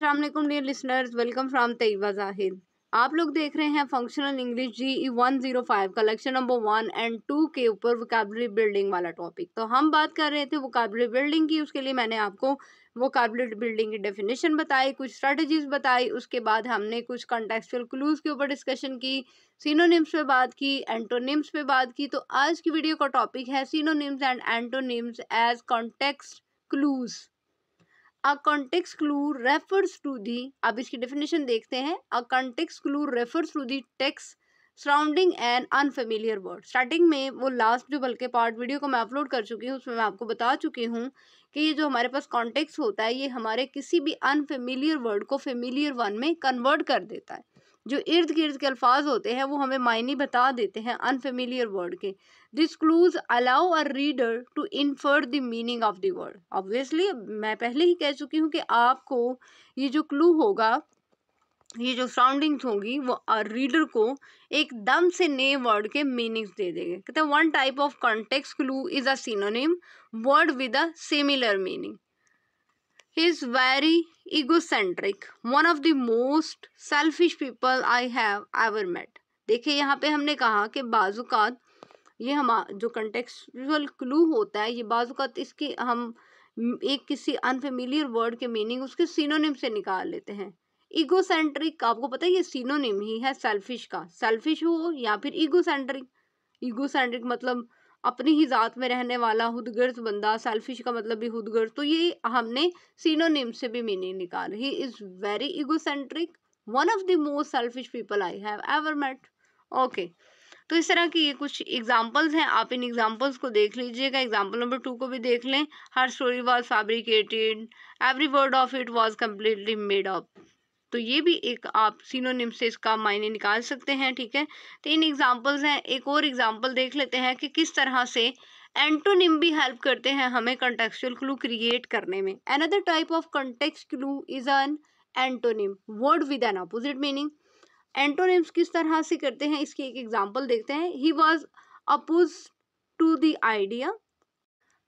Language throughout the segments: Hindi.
अस्सलाम वालेकुम dear listeners, welcome from Tayyaba Zahid. आप लोग देख रहे हैं functional English GE 105 collection number 1 and 2 के ऊपर वोकैबुलरी बिल्डिंग वाला टॉपिक। तो हम बात कर रहे थे वोकैबुलरी बिल्डिंग की। उसके लिए मैंने आपको वोकैबुलरी बिल्डिंग की डेफिनेशन बताई, कुछ स्ट्रेटजीज बताई। उसके बाद हमने कुछ कॉन्टेक्चुअल क्लूज के ऊपर डिस्कशन की, सिनोनिम्स पे बात की, एंटोनिम्स पे बात की। तो आज की वीडियो का टॉपिक है synonyms and antonyms as context clues. A context clue refers to the, अब इसकी डेफिनेशन देखते हैं। A context clue refers to the text surrounding an unfamiliar word. Starting में वो लास्ट जो बल्कि पार्ट वीडियो को मैं अपलोड कर चुकी हूँ, उसमें मैं आपको बता चुकी हूँ कि ये जो हमारे पास कॉन्टेक्स्ट होता है, ये हमारे किसी भी अनफेमिलियर वर्ड को फेमिलियर वन में कन्वर्ट कर देता है। जो इर्द गिर्द के अल्फाज होते हैं वो हमें मायने बता देते हैं अनफेमिलियर वर्ड के। This clues allow a reader to infer the meaning of the word. Obviously मैं पहले ही कह चुकी हूँ कि आपको ये जो क्लू होगा, ये जो सराउंडिंग्स होंगी, वो रीडर को एकदम से नए वर्ड के मीनिंग्स दे देंगे। कहते हैं one type of context clue is a synonym word with a similar meaning. He is very egocentric, one of the most selfish people I have ever met। देखिए यहाँ पे हमने कहा कि बाजुकात ये हम जो कंटेक्चुअल क्लू होता है, ये बाजुकात इसकी हम एक किसी अनफेमिलियर वर्ड के मीनिंग उसके सिनोनिम से निकाल लेते हैं। इगोसेंट्रिक आपको पता है ये सिनोनिम ही है सेल्फिश का। सेल्फिश हो या फिर इगोसेंट्रिक। इगोसेंट्रिक मतलब अपनी ही जात में रहने वाला खुदगर्ज बंदा, सेल्फिश का मतलब भी खुदगर्ज। तो ये हमने सिनोनिम से भी मीनिंग निकाल। He is very egocentric, one of the most selfish people I have ever met. Okay, तो इस तरह की ये कुछ एग्जाम्पल्स हैं। आप इन एग्जाम्पल्स को देख लीजिएगा। एग्जाम्पल नंबर 2 को भी देख लें। हर story was fabricated, every word of it was completely made up. तो ये भी एक आप सिनोनिम से इसका मायने निकाल सकते हैं। ठीक है, 3 एग्जाम्पल्स हैं। एक और एग्जाम्पल देख लेते हैं कि किस तरह से एंटोनिम भी हेल्प करते हैं हमें कॉन्टेक्चुअल क्लू क्रिएट करने में। Another type of context clue is an antonym word with N opposite meaning. Antonyms किस तरह से करते हैं, इसकी एक एग्जाम्पल देखते हैं। He was oppose to the idea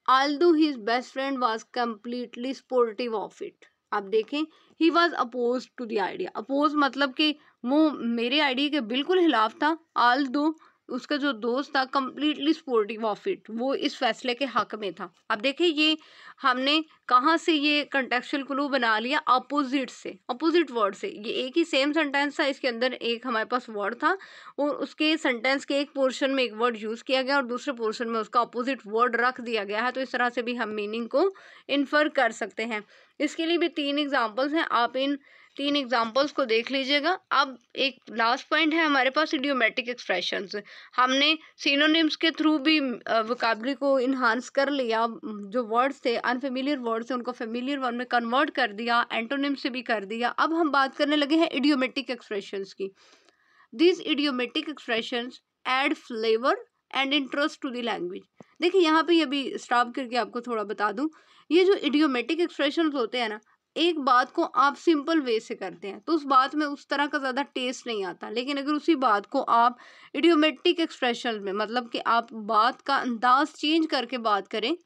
although his best friend was completely supportive of it। अब देखें, he was oppose to the idea. Oppose मतलब कि वो मेरे आइडिया के बिल्कुल खिलाफ था। although उसका जो दोस्त था कंप्लीटली सपोर्टिव ऑफ इट, वो इस फैसले के हक में था। अब देखिए ये हमने कहाँ से ये कंटेक्चुअल क्लू बना लिया, अपोजिट से, अपोजिट वर्ड से। ये एक ही सेम सेंटेंस था, इसके अंदर एक हमारे पास वर्ड था और उसके सेंटेंस के एक पोर्शन में एक वर्ड यूज किया गया और दूसरे पोर्शन में उसका अपोजिट वर्ड रख दिया गया है। तो इस तरह से भी हम मीनिंग को इन्फर कर सकते हैं। इसके लिए भी 3 एग्जाम्पल्स हैं, आप इन 3 एग्जाम्पल्स को देख लीजिएगा। अब एक लास्ट पॉइंट है हमारे पास, इडियोमेटिक एक्सप्रेशंस। हमने सिनोनिम्स के थ्रू भी वोकैबुलरी को इन्हांस कर लिया। जो वर्ड्स थे अनफेमिलियर वर्ड्स थे उनको फेमिलियर वर्ड में कन्वर्ट कर दिया, एंटोनिम से भी कर दिया। अब हम बात करने लगे हैं इडियोमेटिक एक्सप्रेशंस की। These idiomatic expressions add flavor and interest to the language। देखिए यहाँ पे ये भी स्टॉप करके आपको थोड़ा बता दूं, ये जो idiomatic expressions होते हैं ना, एक बात को आप सिंपल वे से करते हैं तो उस बात में उस तरह का ज़्यादा टेस्ट नहीं आता। लेकिन अगर उसी बात को आप idiomatic expressions में, मतलब कि आप बात का अंदाज चेंज करके बात करें,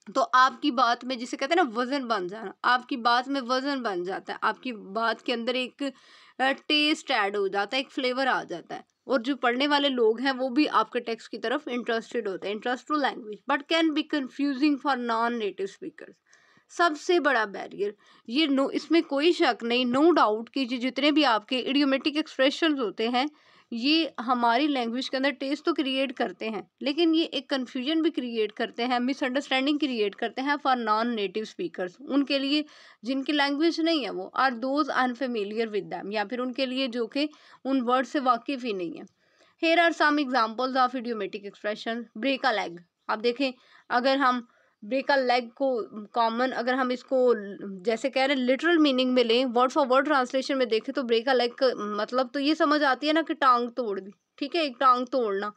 तो आपकी बात में, जिसे कहते हैं ना वजन बन जाना, आपकी बात में वजन बन जाता है, आपकी बात के अंदर एक टेस्ट ऐड हो जाता है, एक फ्लेवर आ जाता है। और जो पढ़ने वाले लोग हैं वो भी आपके टेक्स्ट की तरफ इंटरेस्टेड होते हैं। Interestful language but can be confusing for non native speakers. सबसे बड़ा बैरियर ये, नो इसमें कोई शक नहीं, नो डाउट कि जितने भी आपके इडियोमेटिक एक्सप्रेशंस होते हैं ये हमारी लैंग्वेज के अंदर टेस्ट तो क्रिएट करते हैं, लेकिन ये एक कन्फ्यूजन भी क्रिएट करते हैं, मिसअंडरस्टैंडिंग क्रिएट करते हैं फॉर नॉन नेटिव स्पीकर्स। उनके लिए जिनकी लैंग्वेज नहीं है वो, are those unfamiliar with them, या फिर उनके लिए जो कि उन वर्ड से वाकिफ ही नहीं है। Here are some examples of idiomatic expression. Break a leg. आप देखें, अगर हम ब्रेक अ लेग को कॉमन, अगर हम इसको जैसे कह रहे हैं लिटरल मीनिंग में लें, वर्ड फॉर वर्ड ट्रांसलेशन में देखें, तो ब्रेक अ लेग का मतलब तो ये समझ आती है ना कि टांग तोड़ दी। ठीक है, एक टांग तोड़ना।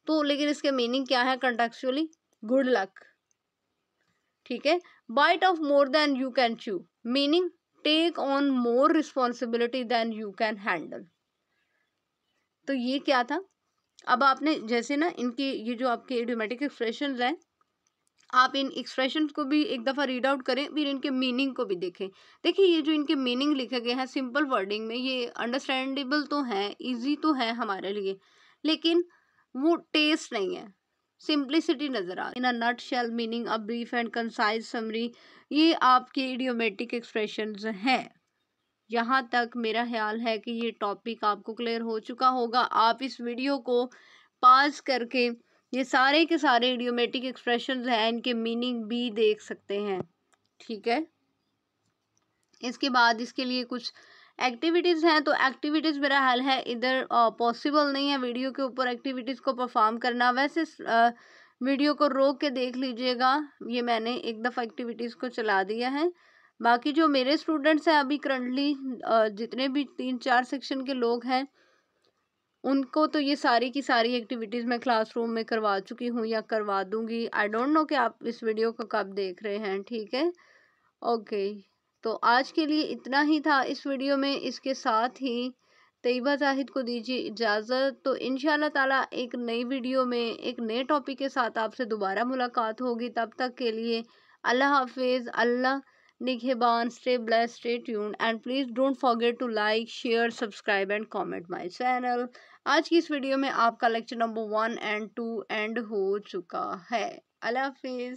तो लेकिन इसके मीनिंग क्या है कंटेक्चुअली? Good luck. ठीक है, bite off more than you can chew, meaning take on more responsibility than you can handle. तो ये क्या था? अब आपने जैसे ना इनकी ये जो आपके इडियोमेटिक एक्सप्रेशंस हैं, आप इन एक्सप्रेशंस को भी एक दफ़ा रीड आउट करें, फिर इनके मीनिंग को भी देखें। देखिए ये जो इनके मीनिंग लिखे गए हैं सिंपल वर्डिंग में, ये अंडरस्टैंडेबल तो हैं, इजी तो है हमारे लिए, लेकिन वो टेस्ट नहीं है, सिंप्लिसिटी नज़र आ in a nutshell meaning a brief and concise summary. ये आपके इडियोमेटिक एक्सप्रेशंस हैं। यहाँ तक मेरा ख्याल है कि ये टॉपिक आपको क्लियर हो चुका होगा। आप इस वीडियो को पॉज़ करके ये सारे के सारे इडियोमेटिक एक्सप्रेशंस हैं, इनके मीनिंग भी देख सकते हैं, ठीक है। इसके बाद इसके लिए कुछ एक्टिविटीज़ हैं, तो एक्टिविटीज़ मेरा हाल है इधर पॉसिबल नहीं है वीडियो के ऊपर एक्टिविटीज़ को परफॉर्म करना। वैसे वीडियो को रोक के देख लीजिएगा, ये मैंने एक दफ़ा एक्टिविटीज़ को चला दिया है। बाकी जो मेरे स्टूडेंट्स हैं अभी करंटली जितने भी 3-4 सेक्शन के लोग हैं, उनको तो ये सारी की सारी एक्टिविटीज़ मैं क्लासरूम में करवा चुकी हूँ या करवा दूँगी। आई डोंट नो कि आप इस वीडियो को कब देख रहे हैं, ठीक है। ओके, तो आज के लिए इतना ही था इस वीडियो में। इसके साथ ही तैयबा जाहिद को दीजिए इजाज़त। तो इंशाल्लाह ताला एक नई वीडियो में एक नए टॉपिक के साथ आपसे दोबारा मुलाकात होगी। तब तक के लिए अल्लाह हाफिज़, अल्लाह निगहबान, stay blessed, stay tuned and please don't forget to like, share, subscribe and comment my channel. आज की इस वीडियो में आपका लेक्चर नंबर 1 एंड 2 एंड हो चुका है। अल्लाह हाफिज़।